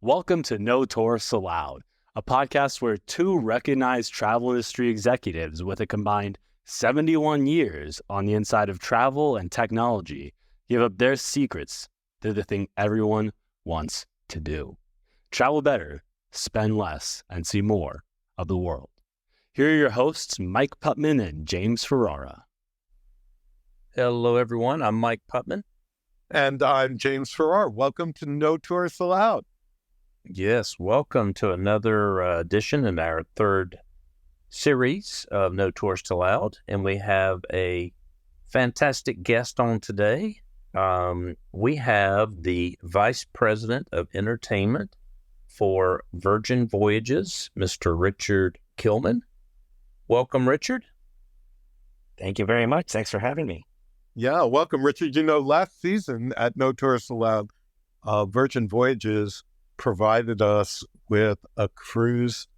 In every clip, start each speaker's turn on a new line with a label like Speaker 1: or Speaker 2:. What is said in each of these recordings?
Speaker 1: Welcome to No Tourists Allowed, a podcast where two recognized travel industry executives with a combined 71 years on the inside of travel and technology give up their secrets to the thing everyone wants to do. Travel better, spend less, and see more of the world. Here are your hosts, Mike Putman and James Ferrara.
Speaker 2: Hello, everyone. I'm Mike Putman.
Speaker 3: And I'm James Ferrara. Welcome to No Tourists Allowed.
Speaker 2: Yes, welcome to another edition in our third series of No Tourists Allowed. And we have a fantastic guest on today. We have the Vice President of Entertainment for Virgin Voyages, Mr. Richard Kilman. Welcome, Richard.
Speaker 4: Thank you very much. Thanks for having me.
Speaker 3: Yeah, welcome, Richard. You know, last season at No Tourists Allowed, Virgin Voyages provided us with a cruise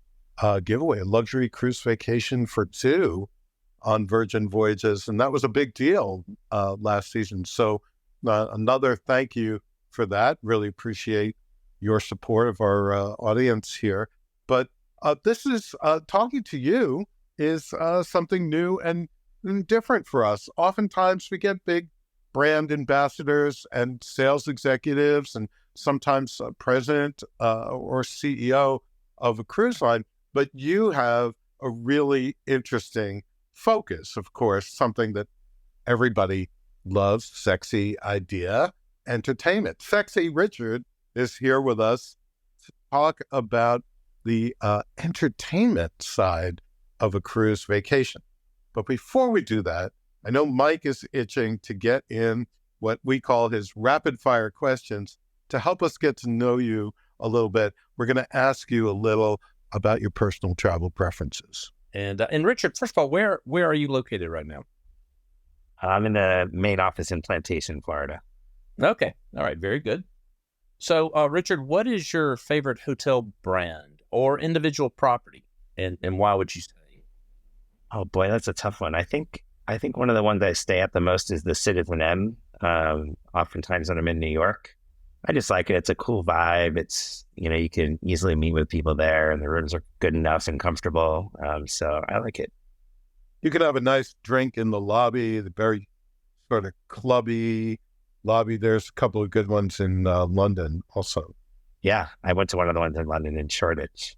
Speaker 3: giveaway, a luxury cruise vacation for two on Virgin Voyages. And that was a big deal last season. So another thank you for that. Really appreciate your support of our audience here. But this is talking to you is something new and different for us. Oftentimes we get big brand ambassadors and sales executives and sometimes president or CEO of a cruise line, but you have a really interesting focus, of course, something that everybody loves, sexy idea, entertainment. Sexy Richard is here with us to talk about the entertainment side of a cruise vacation. But before we do that, I know Mike is itching to get in what we call his rapid fire questions to help us get to know you a little bit. We're going to ask you a little about your personal travel preferences.
Speaker 2: And Richard, first of all, where are you located right now?
Speaker 4: I'm in the main office in Plantation, Florida.
Speaker 2: Okay. All right. Very good. So, Richard, what is your favorite hotel brand or individual property? And why would you say?
Speaker 4: Oh boy, that's a tough one. I think one of the ones I stay at the most is the Citizen M. Oftentimes when I'm in New York, I just like it. It's a cool vibe. It's, you can easily meet with people there and the rooms are good enough and comfortable. So I like it.
Speaker 3: You can have a nice drink in the lobby, the very sort of clubby lobby. There's a couple of good ones in London also.
Speaker 4: Yeah, I went to one of the ones in London in Shoreditch.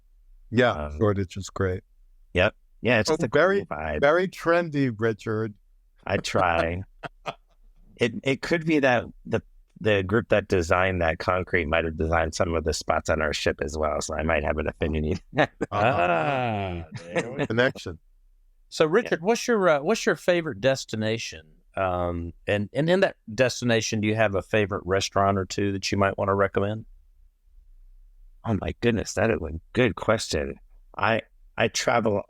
Speaker 3: Yeah, Shoreditch is great.
Speaker 4: Yep. Yeah, it's just a
Speaker 3: very,
Speaker 4: cool vibe.
Speaker 3: Very trendy, Richard.
Speaker 4: I try. It could be that the group that designed that concrete might have designed some of the spots on our ship as well, so I might have an affinity.
Speaker 3: Connection.
Speaker 2: So, Richard, yeah. What's your favorite destination? And in that destination, do you have a favorite restaurant or two that you might want to recommend?
Speaker 4: Oh my goodness, that is a good question. I've traveled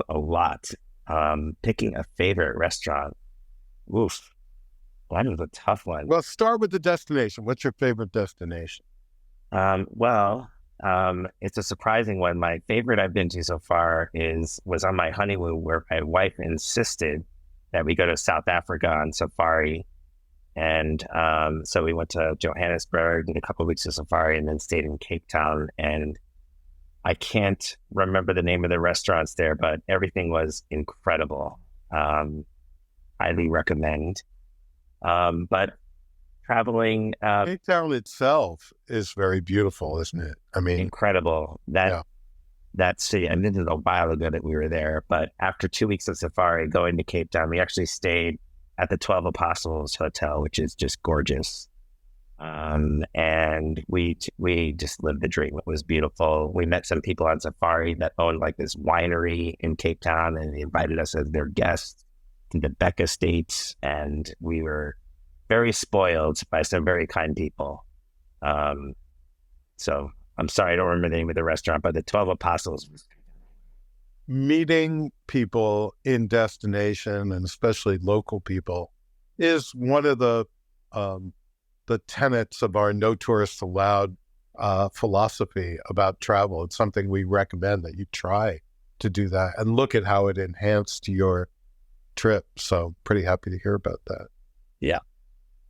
Speaker 4: a lot. Picking a favorite restaurant, oof, that was a tough one.
Speaker 3: Well, start with the destination. What's your favorite destination?
Speaker 4: It's a surprising one. My favorite I've been to so far was on my honeymoon, where my wife insisted that we go to South Africa on safari. And so we went to Johannesburg, did a couple of weeks of safari, and then stayed in Cape Town. And I can't remember the name of the restaurants there, but everything was incredible. Highly recommend. But traveling...
Speaker 3: Cape Town itself is very beautiful, isn't it? I mean...
Speaker 4: Incredible. That city, and this is a while ago that we were there, but after 2 weeks of safari going to Cape Town, we actually stayed at the 12 Apostles Hotel, which is just gorgeous. And we just lived the dream. It was beautiful. We met some people on safari that owned like this winery in Cape Town, and they invited us as their guests to the Beck Estates, and we were very spoiled by some very kind people. So I'm sorry, I don't remember the name of the restaurant, but the 12 Apostles.
Speaker 3: Meeting people in destination, and especially local people, is one of the tenets of our No Tourists Allowed philosophy about travel. It's something we recommend that you try to do that and look at how it enhanced your trip. So pretty happy to hear about that.
Speaker 2: Yeah.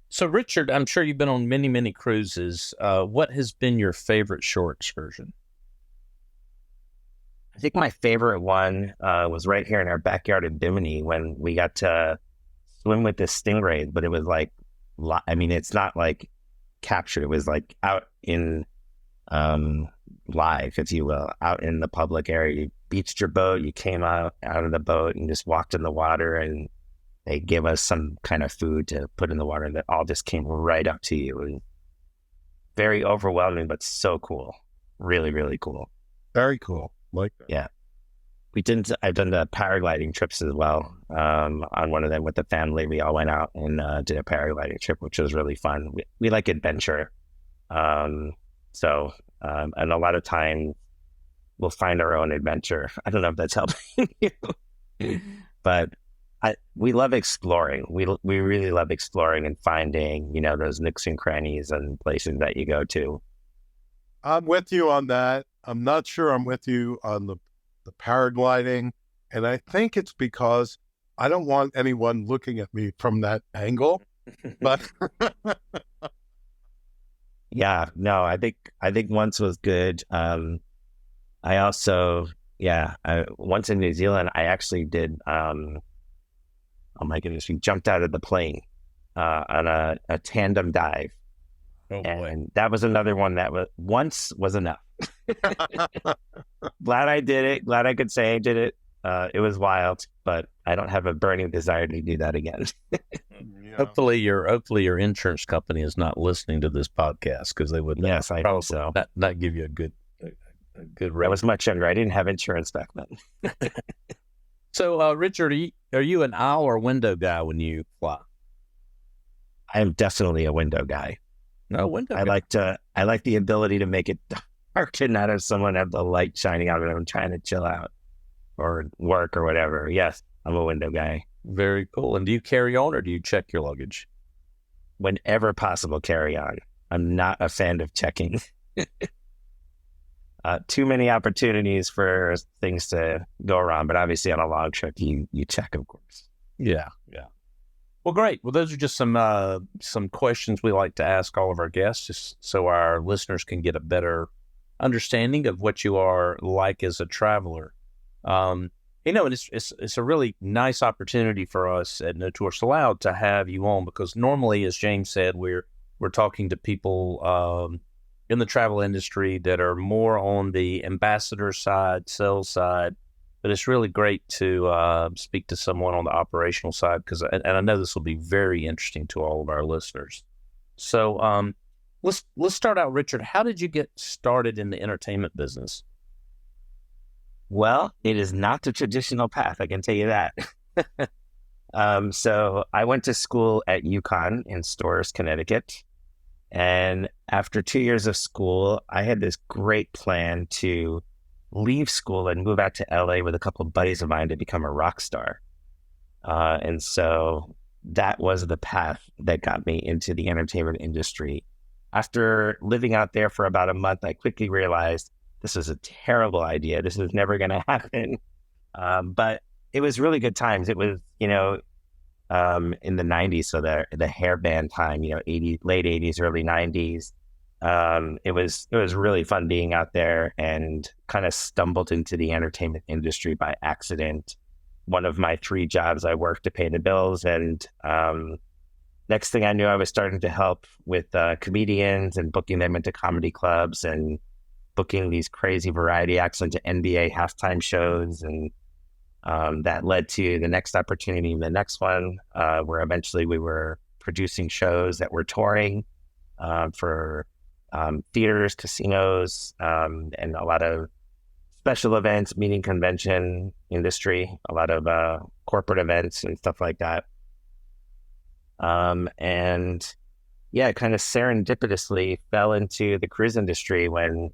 Speaker 2: So, Richard, I'm sure you've been on many, many cruises. What has been your favorite shore excursion?
Speaker 4: I think my favorite one was right here in our backyard in Bimini when we got to swim with the stingrays, but it was like, I mean, it's not like captured. It was like out in live, if you will, out in the public area. You beached your boat, you came out of the boat and just walked in the water, and they give us some kind of food to put in the water that all just came right up to you. And very overwhelming, but so cool. Really, really cool.
Speaker 3: Very cool. Like that.
Speaker 4: Yeah. I've done the paragliding trips as well. On one of them with the family, we all went out and did a paragliding trip, which was really fun. We like adventure. And a lot of time we'll find our own adventure. I don't know if that's helping you, but we love exploring. We really love exploring and finding, those nooks and crannies and places that you go to.
Speaker 3: I'm with you on that. I'm not sure I'm with you on the paragliding. And I think it's because I don't want anyone looking at me from that angle. But
Speaker 4: yeah, no, I think once was good. I also, once in New Zealand, I actually did, oh my goodness, we jumped out of the plane on a tandem dive.
Speaker 2: Oh,
Speaker 4: and that was another one that once was enough. Glad I did it. Glad I could say I did it. It was wild, but I don't have a burning desire to do that again.
Speaker 3: yeah.
Speaker 2: Hopefully your insurance company is not listening to this podcast, because they would
Speaker 4: I hope so.
Speaker 2: not give you a good rate.
Speaker 4: I was much younger. I didn't have insurance back then.
Speaker 2: So, Richard, are you an aisle or window guy when you fly?
Speaker 4: I am definitely a window guy.
Speaker 2: No, window
Speaker 4: I
Speaker 2: guy.
Speaker 4: like the ability to make it dark and not have someone have the light shining out of them trying to chill out or work or whatever. Yes, I'm a window guy.
Speaker 2: Very cool. And do you carry on or do you check your luggage?
Speaker 4: Whenever possible, carry on. I'm not a fan of checking. Too many opportunities for things to go wrong, but obviously on a long trip, you check, of course.
Speaker 2: Yeah. Well, great. Well, those are just some questions we like to ask all of our guests, just so our listeners can get a better understanding of what you are like as a traveler. And it's a really nice opportunity for us at No Tourists Allowed to have you on, because normally, as James said, we're talking to people in the travel industry that are more on the ambassador side, sales side. But it's really great to speak to someone on the operational side, and I know this will be very interesting to all of our listeners. So let's start out, Richard. How did you get started in the entertainment business?
Speaker 4: Well, it is not the traditional path, I can tell you that. So I went to school at UConn in Storrs, Connecticut. And after 2 years of school, I had this great plan to leave school and move out to LA with a couple of buddies of mine to become a rock star. And so that was the path that got me into the entertainment industry. After living out there for about a month, I quickly realized this was a terrible idea. This is never going to happen. But it was really good times. It was, in the 90s, so the hair band time, late 80s, early 90s. It was really fun being out there, and kind of stumbled into the entertainment industry by accident. One of my 3 jobs, I worked to pay the bills, and next thing I knew, I was starting to help with comedians and booking them into comedy clubs and booking these crazy variety acts into NBA halftime shows, and that led to the next opportunity, the next one, where eventually we were producing shows that were touring for theaters, casinos, and a lot of special events, meeting convention industry, a lot of corporate events and stuff like that. And yeah, kind of serendipitously fell into the cruise industry when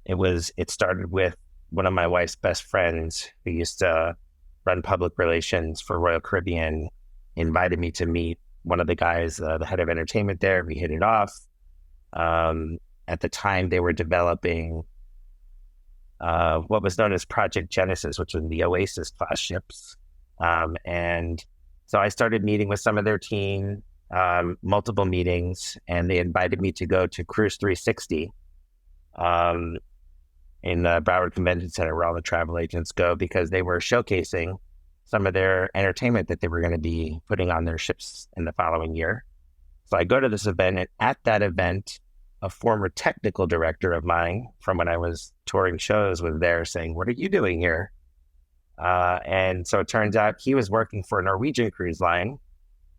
Speaker 4: it started with one of my wife's best friends who used to run public relations for Royal Caribbean, invited me to meet one of the guys, the head of entertainment there. We hit it off. At the time, they were developing what was known as Project Genesis, which was the Oasis class ships. And so I started meeting with some of their team. multiple meetings, and they invited me to go to Cruise 360 in the Broward Convention Center, where all the travel agents go, because they were showcasing some of their entertainment that they were going to be putting on their ships in the following year. So I go to this event, and at that event, a former technical director of mine from when I was touring shows was there saying, "What are you doing here?" And so it turns out he was working for a Norwegian cruise line.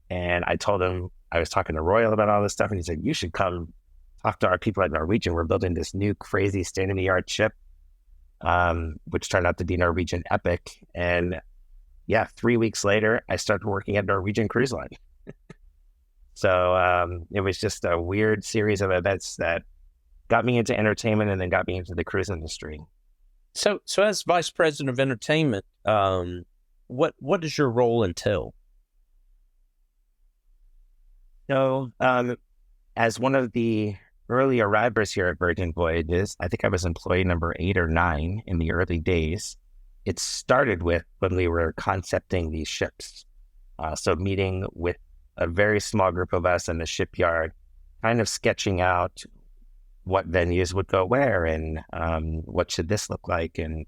Speaker 4: And I told him, I was talking to Royal about all this stuff. And he said, "You should come talk to our people at Norwegian. We're building this new crazy state-of-the-art ship," which turned out to be Norwegian Epic. And yeah, 3 weeks later, I started working at Norwegian Cruise Line. So it was just a weird series of events that got me into entertainment and then got me into the cruise industry.
Speaker 2: So as vice president of entertainment, what does your role entail?
Speaker 4: So as one of the early arrivers here at Virgin Voyages, I think I was employee number 8 or 9 in the early days. It started with when we were concepting these ships. So meeting with a very small group of us in the shipyard, kind of sketching out what venues would go where, and what should this look like, and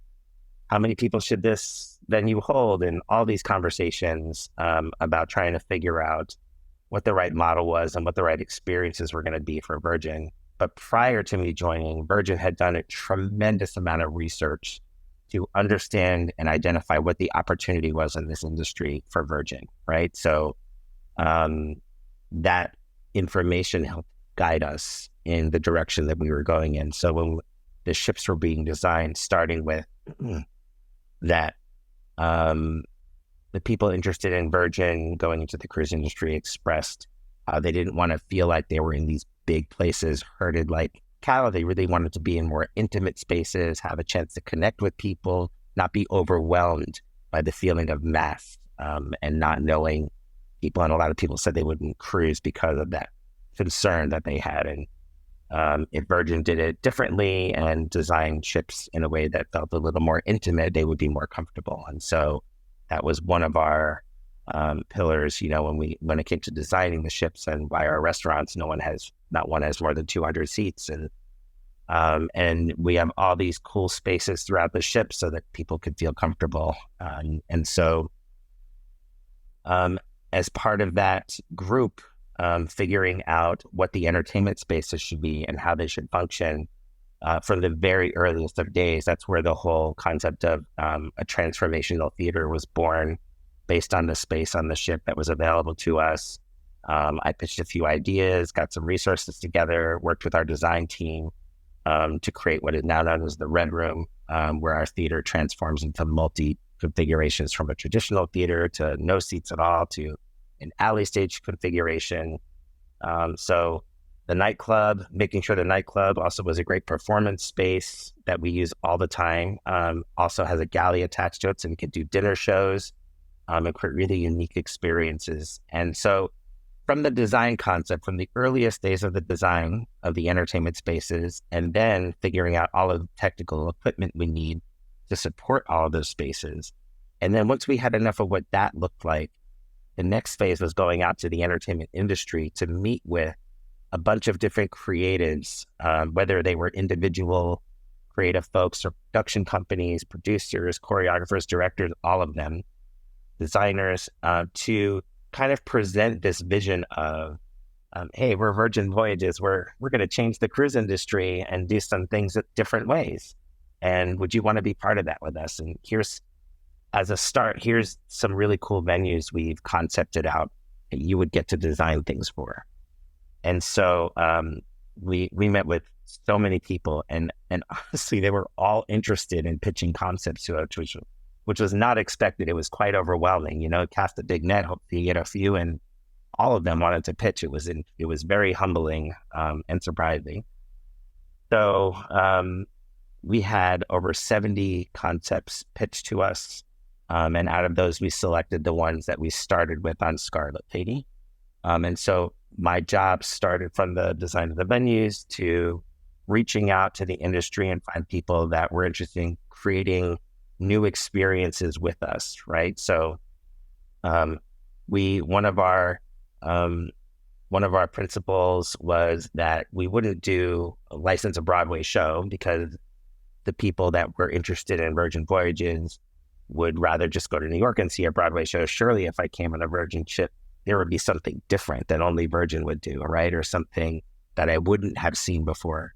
Speaker 4: how many people should this venue hold, and all these conversations about trying to figure out what the right model was and what the right experiences were going to be for Virgin. But prior to me joining, Virgin had done a tremendous amount of research to understand and identify what the opportunity was in this industry for Virgin, right? So that information helped guide us in the direction that we were going in. So when the ships were being designed, starting with that, the people interested in Virgin going into the cruise industry expressed they didn't want to feel like they were in these big places, herded like cattle. They really wanted to be in more intimate spaces, have a chance to connect with people, not be overwhelmed by the feeling of mass and not knowing people. And a lot of people said they wouldn't cruise because of that concern that they had. And if Virgin did it differently and designed ships in a way that felt a little more intimate, they would be more comfortable. And so that was one of our pillars, when it came to designing the ships, and why our restaurants, not one has more than 200 seats. And we have all these cool spaces throughout the ship so that people could feel comfortable. And so as part of that group, figuring out what the entertainment spaces should be and how they should function from the very earliest of days, that's where the whole concept of a transformational theater was born, based on the space on the ship that was available to us. I pitched a few ideas, got some resources together, worked with our design team to create what is now known as the Red Room, where our theater transforms into multi-configurations, from a traditional theater to no seats at all to an alley stage configuration. So the nightclub, making sure the nightclub also was a great performance space that we use all the time. Also has a galley attached to it, so we could do dinner shows and create really unique experiences. And so from the design concept, from the earliest days of the design of the entertainment spaces, and then figuring out all of the technical equipment we need to support all of those spaces. And then once we had enough of what that looked like, the next phase was going out to the entertainment industry to meet with a bunch of different creatives, whether they were individual creative folks or production companies, producers, choreographers, directors, all of them, designers, to kind of present this vision of, hey, we're Virgin Voyages, we're going to change the cruise industry and do some things different ways. And would you want to be part of that with us? And here's some really cool venues we've concepted out that you would get to design things for. And so we met with so many people, and honestly, they were all interested in pitching concepts to us, which was not expected. It was quite overwhelming. Cast a big net, hope you get a few, and all of them wanted to pitch. It was very humbling and surprising. So we had over 70 concepts pitched to us. And out of those, we selected the ones that we started with on Scarlet Lady. And so my job started from the design of the venues to reaching out to the industry and find people that were interested in creating new experiences with us, right? So one of our one of our principles was that we wouldn't do a license a Broadway show because the people that were interested in Virgin Voyages would rather just go to New York and see a Broadway show. Surely if I came on a Virgin ship, there would be something different that only Virgin would do, right? Or something that I wouldn't have seen before.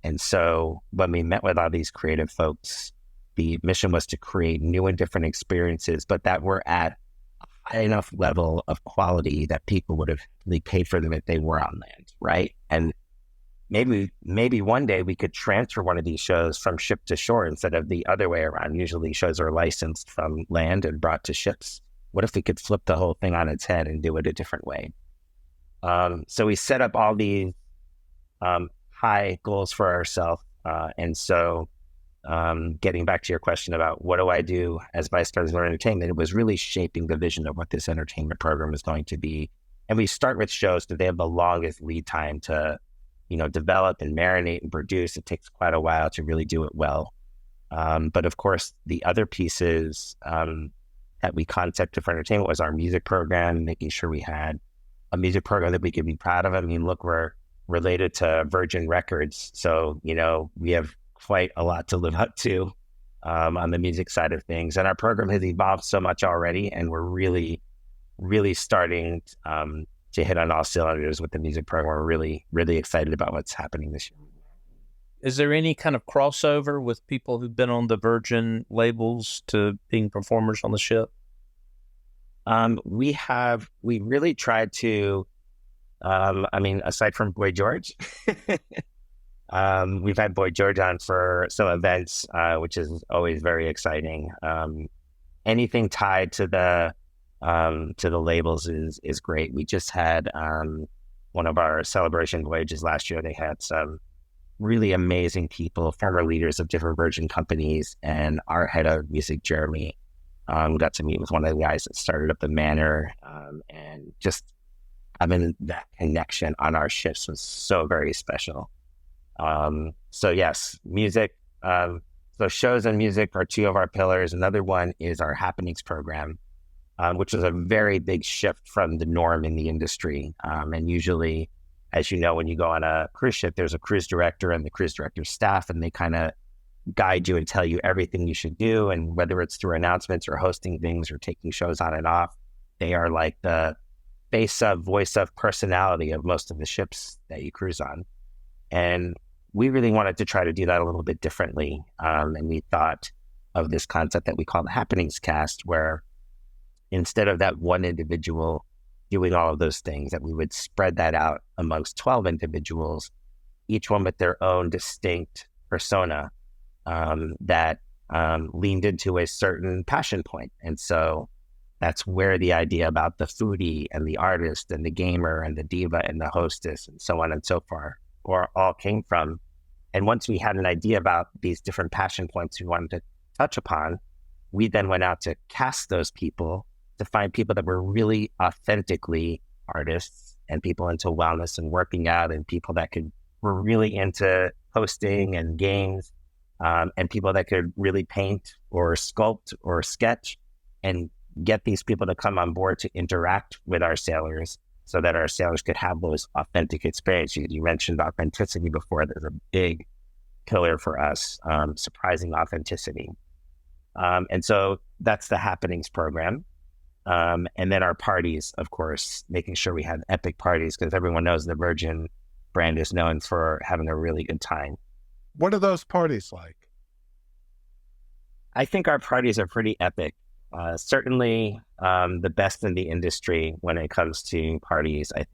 Speaker 4: And so when we met with all these creative folks, the mission was to create new and different experiences, but that were at a high enough level of quality that people would have really paid for them if they were on land, right? And maybe one day we could transfer one of these shows from ship to shore instead of the other way around. Usually shows are licensed from land and brought to ships. What if we could flip the whole thing on its head and do it a different way? So we set up all these high goals for ourselves. And so getting back to your question about what do I do as Vice President of Entertainment, it was really shaping the vision of what this entertainment program is going to be. And we start with shows that they have the longest lead time to, develop and marinate and produce. It takes quite a while to really do it well. But of course, the other pieces that we concepted for entertainment was our music program, making sure we had a music program that we could be proud of. I mean, look, we're related to Virgin Records. So, we have quite a lot to live up to on the music side of things. And our program has evolved so much already, and we're really, really starting to hit on all cylinders with the music program. We're really, really excited about what's happening this year.
Speaker 2: Is there any kind of crossover with people who've been on the Virgin labels to being performers on the ship?
Speaker 4: We really tried to, aside from Boy George, we've had Boy George on for some events, which is always very exciting. Anything tied to the labels is great. We just had one of our celebration voyages last year. They had some really amazing people, former leaders of different Virgin companies, and our head of music, Jeremy, got to meet with one of the guys that started up the Manor, and just that connection on our ships was so very special. So yes, music. So shows and music are two of our pillars. Another one is our happenings program, which is a very big shift from the norm in the industry. And usually, as you know, when you go on a cruise ship, there's a cruise director and the cruise director's staff, and they kind of guide you and tell you everything you should do. And whether it's through announcements or hosting things or taking shows on and off, they are like the face of, voice of, personality of most of the ships that you cruise on. And we really wanted to try to do that a little bit differently. And we thought of this concept that we call the happenings cast, where instead of that one individual doing all of those things, that we would spread that out amongst 12 individuals, each one with their own distinct persona that leaned into a certain passion point. And so that's where the idea about the foodie and the artist and the gamer and the diva and the hostess and so on and so forth all came from. And once we had an idea about these different passion points we wanted to touch upon, we then went out to cast those people to find people that were really authentically artists and people into wellness and working out and people that were really into hosting and games, and people that could really paint or sculpt or sketch, and get these people to come on board to interact with our sailors so that our sailors could have those authentic experiences. You mentioned authenticity before. There's a big pillar for us, surprising authenticity. And so that's the happenings program. And then our parties, of course, making sure we have epic parties, because everyone knows the Virgin brand is known for having a really good time.
Speaker 3: What are those parties like?
Speaker 4: I think our parties are pretty epic. Certainly the best in the industry when it comes to parties. I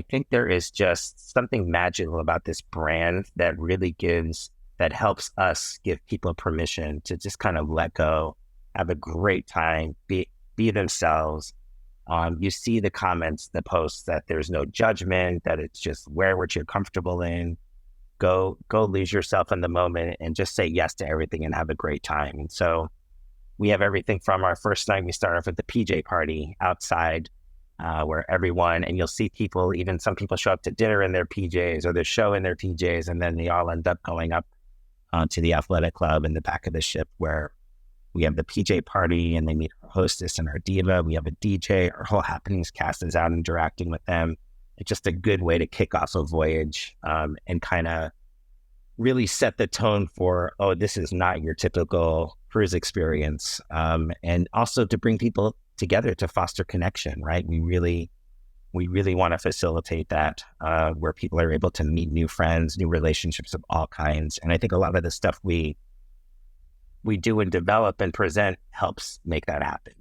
Speaker 4: think there is just something magical about this brand that really helps us give people permission to just kind of let go, have a great time, be themselves. You see the comments, the posts, that there's no judgment, that it's just wear what you're comfortable in, go lose yourself in the moment and just say yes to everything and have a great time. And so we have everything from our first night. We start off with the PJ party outside, where everyone, and you'll see people, even some people show up to dinner in their PJs or the show in their PJs, and then they all end up going up to the athletic club in the back of the ship, where we have the PJ party and they meet our hostess and our diva. We have a DJ. Our whole happenings cast is out interacting with them. just a good way to kick off a voyage and kind of really set the tone for, oh, this is not your typical cruise experience. And also to bring people together to foster connection, right? We really want to facilitate that where people are able to meet new friends, new relationships of all kinds. And I think a lot of the stuff we do and develop and present helps make that happen.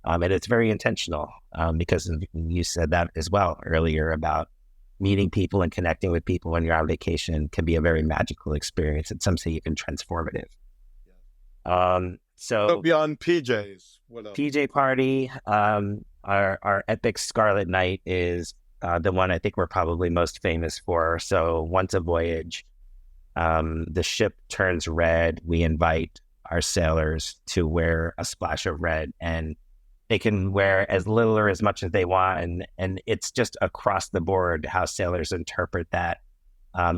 Speaker 4: And it's very intentional because you said that as well earlier about meeting people and connecting with people when you're on vacation can be a very magical experience. It's something even transformative. So
Speaker 3: beyond PJs, what else?
Speaker 4: PJ party, our epic Scarlet Night is the one I think we're probably most famous for. So once a voyage, the ship turns red. We invite our sailors to wear a splash of red, and they can wear as little or as much as they want. And it's just across the board how sailors interpret that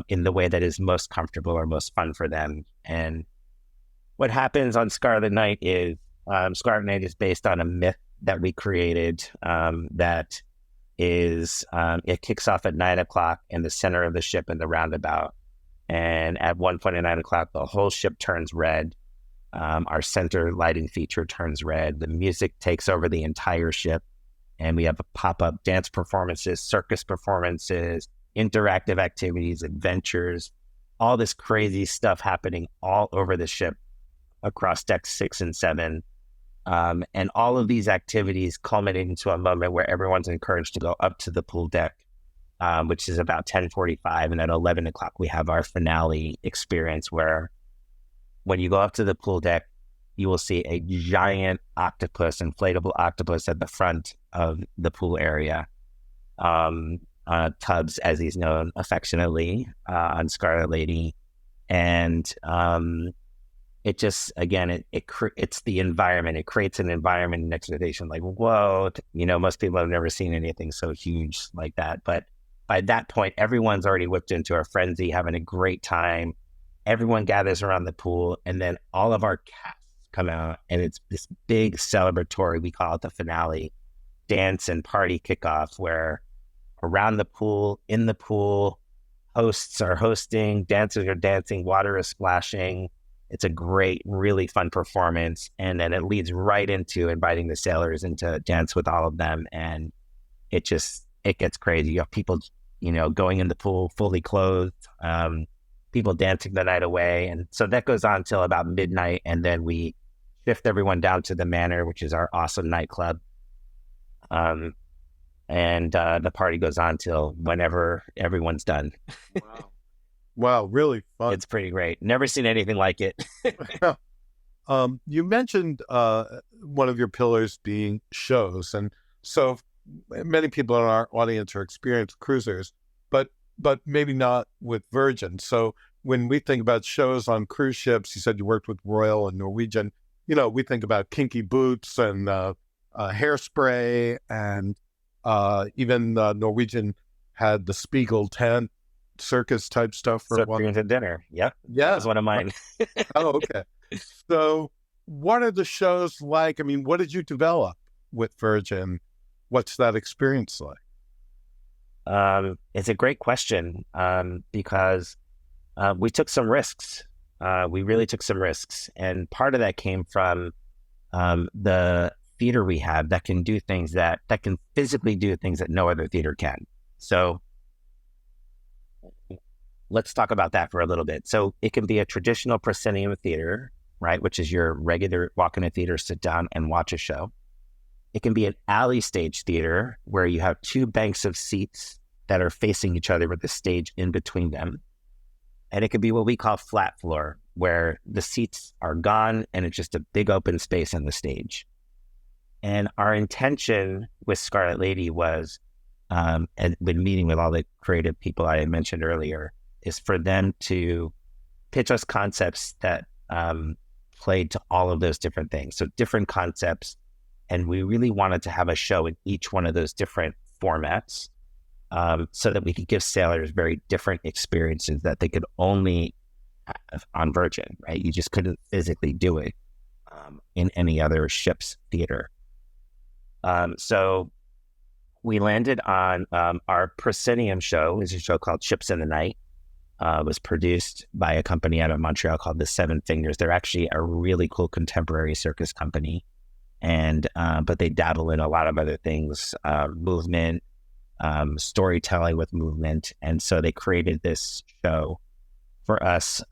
Speaker 4: in the way that is most comfortable or most fun for them. And what happens on Scarlet Night is Scarlet Night is based on a myth that we created that is, it kicks off at 9:00 in the center of the ship in the roundabout. And at one point at 9:00, the whole ship turns red. Our center lighting feature turns red. The music takes over the entire ship. And we have pop-up dance performances, circus performances, interactive activities, adventures, all this crazy stuff happening all over the ship across decks 6 and 7. And all of these activities culminate into a moment where everyone's encouraged to go up to the pool deck, which is about 10:45. And at 11:00, we have our finale experience where when you go up to the pool deck, you will see a giant octopus, inflatable octopus at the front of the pool area. Tubbs, as he's known affectionately on Scarlet Lady. And it just, again, it's the environment. It creates an environment and expectation like, whoa, most people have never seen anything so huge like that. But by that point, everyone's already whipped into a frenzy, having a great time. Everyone gathers around the pool, and then all of our casts come out, and it's this big celebratory, we call it the finale, dance and party kickoff, where around the pool, in the pool, hosts are hosting, dancers are dancing, water is splashing. It's a great, really fun performance. And then it leads right into inviting the sailors into dance with all of them. And it gets crazy. You have people, going in the pool fully clothed, people dancing the night away. And so that goes on till about midnight. And then we shift everyone down to the Manor, which is our awesome nightclub. And the party goes on till whenever everyone's done.
Speaker 3: Wow, really fun.
Speaker 4: It's pretty great. Never seen anything like it.
Speaker 3: You mentioned one of your pillars being shows. And so many people in our audience are experienced cruisers, but maybe not with Virgin. So when we think about shows on cruise ships, you said you worked with Royal and Norwegian, we think about Kinky Boots and Hairspray, and even Norwegian had the Spiegel tent, circus type stuff for
Speaker 4: one. To dinner. Yep.
Speaker 3: Yeah.
Speaker 4: That was one of mine.
Speaker 3: Oh, okay. So what are the shows like? I mean, what did you develop with Virgin? What's that experience like?
Speaker 4: It's a great question because we took some risks. We really took some risks. And part of that came from the theater we have that can do things that can physically do things that no other theater can. So let's talk about that for a little bit. So it can be a traditional proscenium theater, right? Which is your regular walk in a theater, sit down and watch a show. It can be an alley stage theater where you have 2 banks of seats that are facing each other with the stage in between them. And it could be what we call flat floor, where the seats are gone and it's just a big open space on the stage. And our intention with Scarlet Lady was, and when meeting with all the creative people I had mentioned earlier, is for them to pitch us concepts that played to all of those different things. So different concepts. And we really wanted to have a show in each one of those different formats so that we could give sailors very different experiences that they could only have on Virgin, right? You just couldn't physically do it in any other ship's theater. So we landed on our proscenium show. It's a show called Ships in the Night. Was produced by a company out of Montreal called the Seven Fingers. They're actually a really cool contemporary circus company, and but they dabble in a lot of other things, movement, storytelling with movement, and so they created this show for us,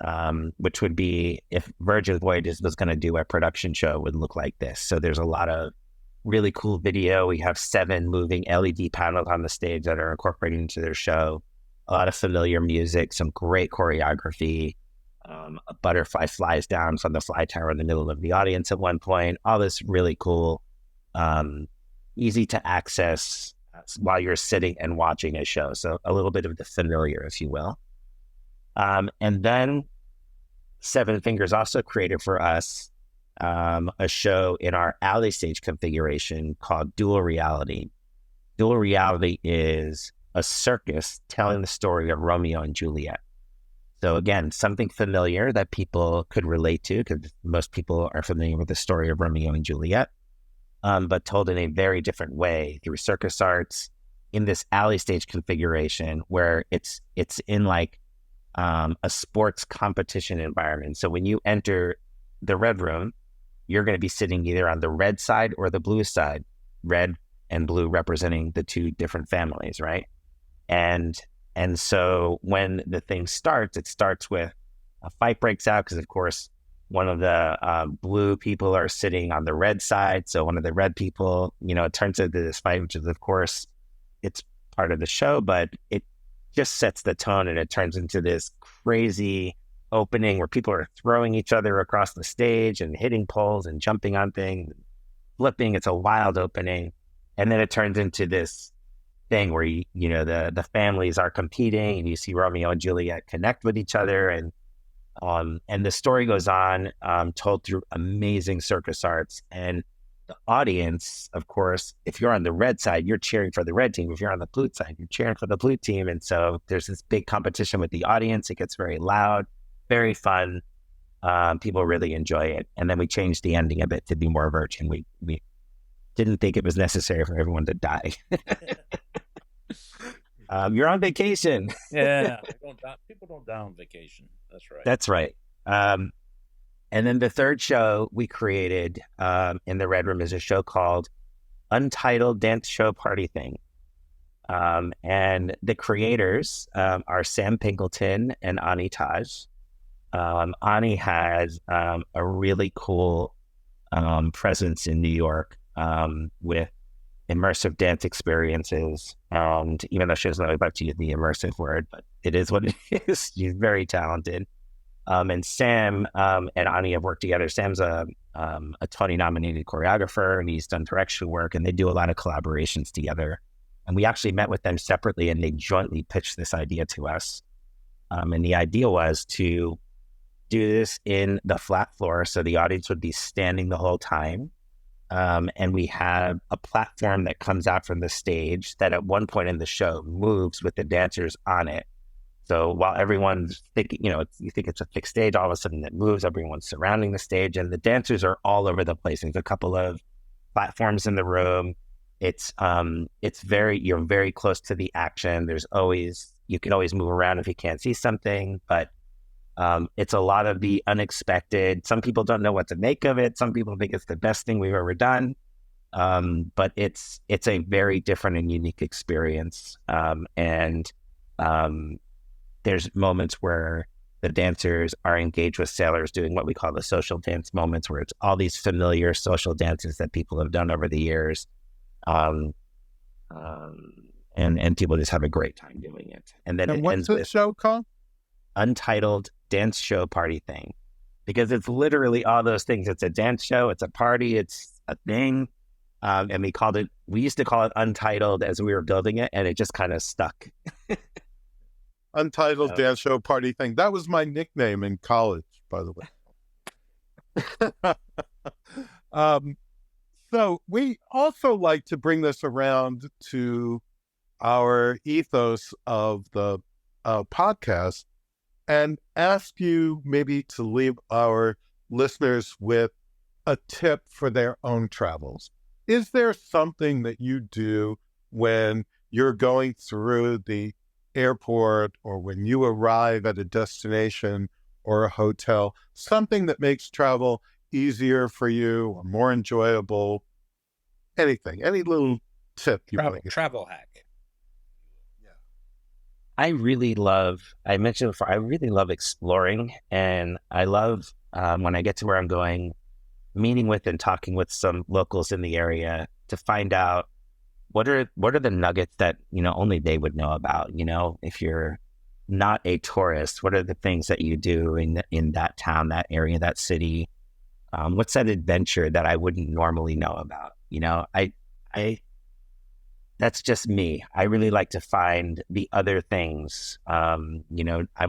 Speaker 4: which would be, if Virgin Voyages was going to do a production show, would look like this. So there's a lot of really cool video. We have 7 moving LED panels on the stage that are incorporated into their show. A lot of familiar music, some great choreography. A butterfly flies down from the fly tower in the middle of the audience at one point. All this really cool, easy to access while you're sitting and watching a show. So a little bit of the familiar, if you will. And then Seven Fingers also created for us a show in our alley stage configuration called Dual Reality. Dual Reality is a circus telling the story of Romeo and Juliet. So again, something familiar that people could relate to, because most people are familiar with the story of Romeo and Juliet, but told in a very different way through circus arts in this alley stage configuration where it's in like a sports competition environment. So when you enter the red room, you're going to be sitting either on the red side or the blue side, red and blue representing the 2 different families, right? And so when the thing starts, it starts with a fight breaks out because, of course, one of the blue people are sitting on the red side. So one of the red people, it turns into this fight, which is, of course, it's part of the show, but it just sets the tone and it turns into this crazy opening where people are throwing each other across the stage and hitting poles and jumping on things, flipping. It's a wild opening. And then it turns into this thing where the families are competing and you see Romeo and Juliet connect with each other, and the story goes on, told through amazing circus arts. And the audience, of course, if you're on the red side, you're cheering for the red team. If you're on the blue side, you're cheering for the blue team. And so there's this big competition with the audience. It gets very loud, very fun. People really enjoy it. And then we changed the ending a bit to be more Virgin. We didn't think it was necessary for everyone to die. You're on vacation.
Speaker 2: Yeah, people don't die on vacation. That's right.
Speaker 4: That's right. And then the third show we created in the Red Room is a show called Untitled Dance Show Party Thing. And the creators are Sam Pinkleton and Ani Taj. Ani has a really cool presence in New York with immersive dance experiences. And even though she doesn't really like to use the immersive word, but it is what it is. She's very talented. And Sam and Ani have worked together. Sam's a Tony-nominated choreographer, and he's done direction work, and they do a lot of collaborations together. And we actually met with them separately, and they jointly pitched this idea to us. And the idea was to do this in the flat floor, so the audience would be standing the whole time. And we have a platform that comes out from the stage that at one point in the show moves with the dancers on it. So while everyone's thinking, you think it's a fixed stage, all of a sudden it moves, everyone's surrounding the stage, and the dancers are all over the place. There's a couple of platforms in the room. You're very close to the action. You can always move around if you can't see something, but it's a lot of the unexpected. Some people don't know what to make of it. Some people think it's the best thing we've ever done. But it's a very different and unique experience. There's moments where the dancers are engaged with sailors doing what we call the social dance moments, where it's all these familiar social dances that people have done over the years. And people just have a great time doing it. And then it
Speaker 3: what's
Speaker 4: ends
Speaker 3: the
Speaker 4: with
Speaker 3: show called?
Speaker 4: Untitled Dance Show Party Thing, because it's literally all those things. It's a dance show, it's a party, it's a thing. And we used to call it Untitled as we were building it, and it just kind of stuck.
Speaker 3: Untitled Dance Show Party Thing. That was my nickname in college, by the way. So we also like to bring this around to our ethos of the podcast and ask you maybe to leave our listeners with a tip for their own travels. Is there something that you do when you're going through the airport or when you arrive at a destination or a hotel, something that makes travel easier for you or more enjoyable? Anything, any little tip you want to give?
Speaker 2: Travel hack.
Speaker 4: I mentioned before, I really love exploring, and I love when I get to where I'm going, meeting with and talking with some locals in the area to find out what are the nuggets that, only they would know about. If you're not a tourist, what are the things that you do in that town, that area, that city? What's that adventure that I wouldn't normally know about? I that's just me. I really like to find the other things. I want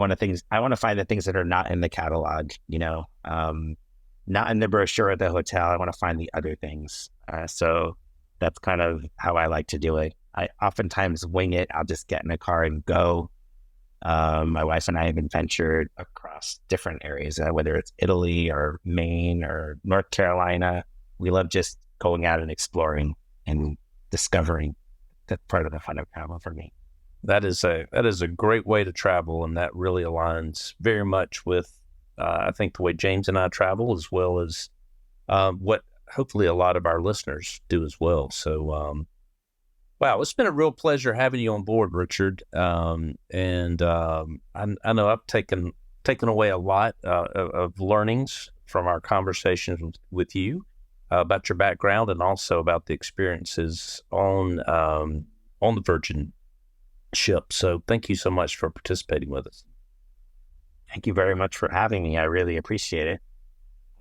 Speaker 4: to find the things that are not in the catalog, not in the brochure at the hotel. I want to find the other things. So that's kind of how I like to do it. I oftentimes wing it. I'll just get in a car and go. My wife and I have adventured across different areas, whether it's Italy or Maine or North Carolina. We love just going out and exploring and discovering. That's part of the fun of travel for me.
Speaker 2: That is a great way to travel, and that really aligns very much with I think the way James and I travel, as well as what hopefully a lot of our listeners do as well. So, wow, it's been a real pleasure having you on board, Richard. I know I've taken away a lot of learnings from our conversations with you. About your background and also about the experiences on the Virgin ship. So thank you so much for participating with us.
Speaker 4: Thank you very much for having me. I really appreciate it.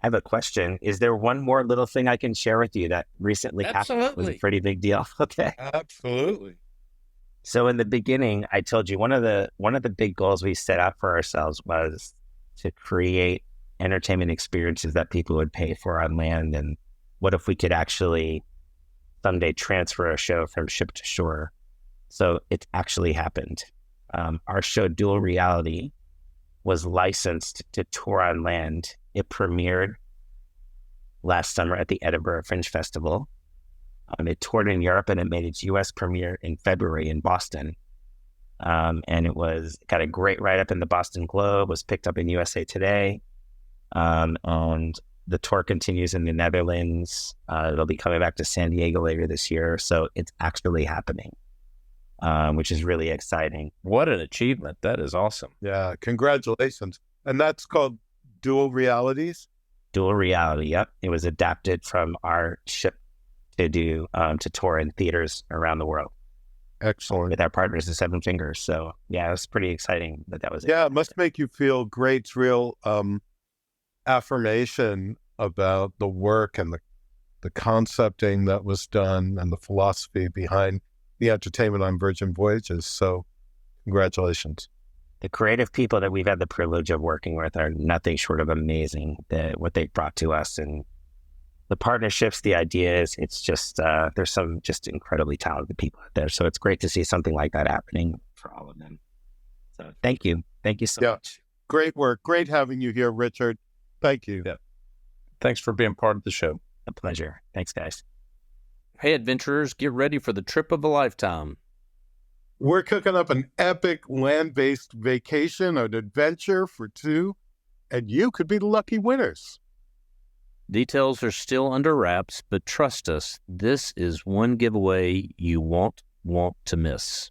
Speaker 4: I have a question. Is there one more little thing I can share with you that recently happened? It was a pretty big deal. Okay.
Speaker 3: Absolutely.
Speaker 4: So in the beginning, I told you one of the big goals we set out for ourselves was to create entertainment experiences that people would pay for on land. And what if we could actually someday transfer a show from ship to shore? So it's actually happened. Our show, Dual Reality, was licensed to tour on land. It premiered last summer at the Edinburgh Fringe Festival. It toured in Europe, and it made its U.S. premiere in February in Boston. And it got a great write-up in the Boston Globe, was picked up in USA Today. And the tour continues in the Netherlands. It'll be coming back to San Diego later this year. So it's actually happening, which is really exciting.
Speaker 2: What an achievement. That is awesome.
Speaker 3: Yeah, congratulations. And that's called Dual Realities?
Speaker 4: Dual Reality, yep. It was adapted from our ship to tour in theaters around the world.
Speaker 3: Excellent.
Speaker 4: With our partners, the Seven Fingers. So yeah, it was pretty exciting that was it.
Speaker 3: Yeah, it must make you feel great. It's real affirmation about the work and the concepting that was done and the philosophy behind the entertainment on Virgin Voyages. So congratulations.
Speaker 4: The creative people that we've had the privilege of working with are nothing short of amazing. What they've brought to us and the partnerships, the ideas, it's just, there's some just incredibly talented people out there. So it's great to see something like that happening for all of them. So thank you. Thank you so much.
Speaker 3: Great work. Great having you here, Richard. Thank you.
Speaker 2: Yeah. Thanks for being part of the show.
Speaker 4: A pleasure. Thanks, guys.
Speaker 2: Hey, adventurers, get ready for the trip of a lifetime.
Speaker 3: We're cooking up an epic land-based vacation, an adventure for two, and you could be the lucky winners.
Speaker 2: Details are still under wraps, but trust us, this is one giveaway you won't want to miss.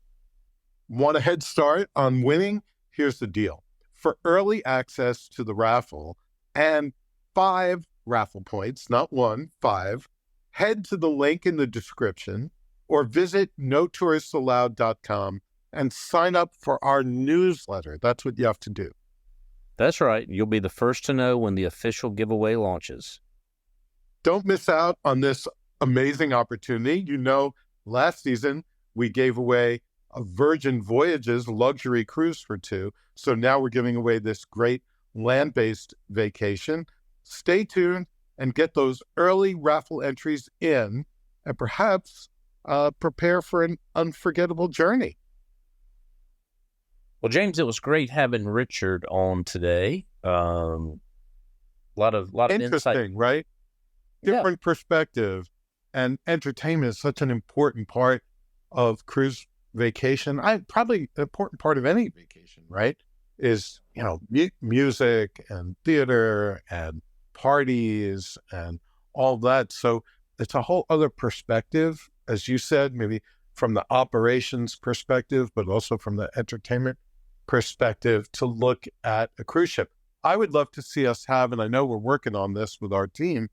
Speaker 3: Want a head start on winning? Here's the deal. For early access to the raffle and 5 raffle points, not 1, 5, head to the link in the description or visit notouristallowed.com and sign up for our newsletter. That's what you have to do.
Speaker 2: That's right. You'll be the first to know when the official giveaway launches.
Speaker 3: Don't miss out on this amazing opportunity. You know, last season we gave away a Virgin Voyages luxury cruise for 2. So now we're giving away this great land-based vacation. Stay tuned and get those early raffle entries in and perhaps prepare for an unforgettable journey.
Speaker 2: Well, James, it was great having Richard on today. A lot of
Speaker 3: Interesting,
Speaker 2: insight.
Speaker 3: Right? Different perspective, and entertainment is such an important part of cruise vacation, probably an important part of any vacation, right, is, music and theater and parties and all that. So it's a whole other perspective, as you said, maybe from the operations perspective, but also from the entertainment perspective, to look at a cruise ship. I would love to see us have, and I know we're working on this with our team,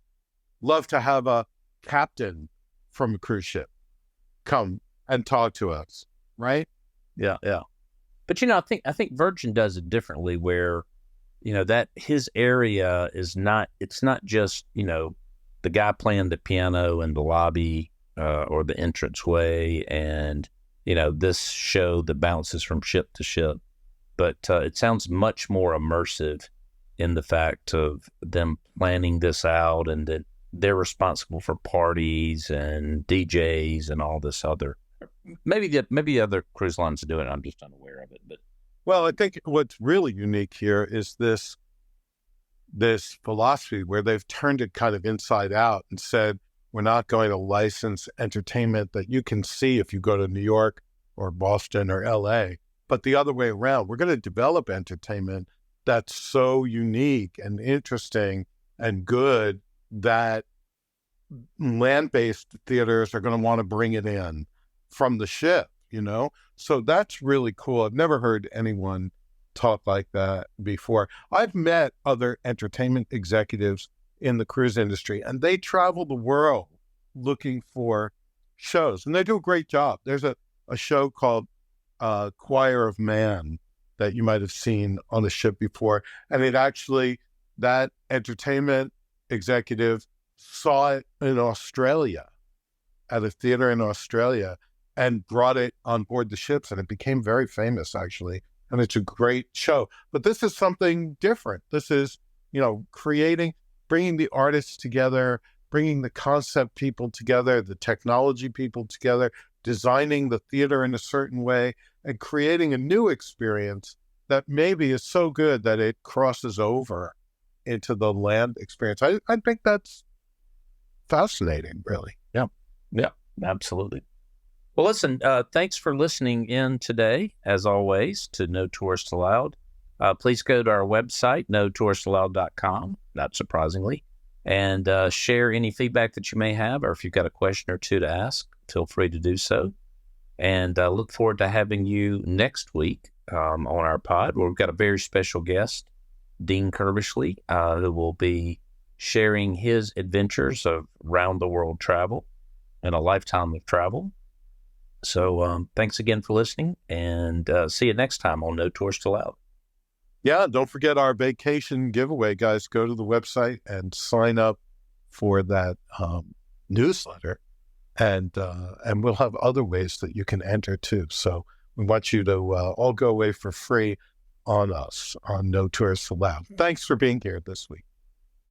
Speaker 3: love to have a captain from a cruise ship come and talk to us, right?
Speaker 2: Yeah. But I think Virgin does it differently, where that his area is not. It's not just the guy playing the piano in the lobby or the entranceway, and this show that bounces from ship to ship. But it sounds much more immersive in the fact of them planning this out, and that they're responsible for parties and DJs and all this other. Maybe other cruise lines are doing it. I'm just unaware of it. But
Speaker 3: well, I think what's really unique here is this philosophy where they've turned it kind of inside out and said, we're not going to license entertainment that you can see if you go to New York or Boston or LA, but the other way around. We're going to develop entertainment that's so unique and interesting and good that land-based theaters are going to want to bring it in from the ship, So that's really cool. I've never heard anyone talk like that before. I've met other entertainment executives in the cruise industry, and they travel the world looking for shows, and they do a great job. There's a show called Choir of Man that you might have seen on the ship before, and that entertainment executive saw it in Australia at a theater in Australia and brought it on board the ships, and it became very famous, actually. And it's a great show. But this is something different. This is, bringing the artists together, bringing the concept people together, the technology people together, designing the theater in a certain way, and creating a new experience that maybe is so good that it crosses over into the land experience. I think that's fascinating, really.
Speaker 2: Yeah, absolutely. Well, listen, thanks for listening in today, as always, to No Tourists Allowed. Please go to our website, notouristallowed.com, not surprisingly, and share any feedback that you may have, or if you've got a question or two to ask, feel free to do so. And look forward to having you next week on our pod, where we've got a very special guest, Dean Kerbishley, who will be sharing his adventures of round-the-world travel and a lifetime of travel. So thanks again for listening, and see you next time on No Tourists Allowed.
Speaker 3: Yeah, don't forget our vacation giveaway, guys. Go to the website and sign up for that newsletter, and we'll have other ways that you can enter too. So we want you to all go away for free on us on No Tourists Allowed. Thanks for being here this week.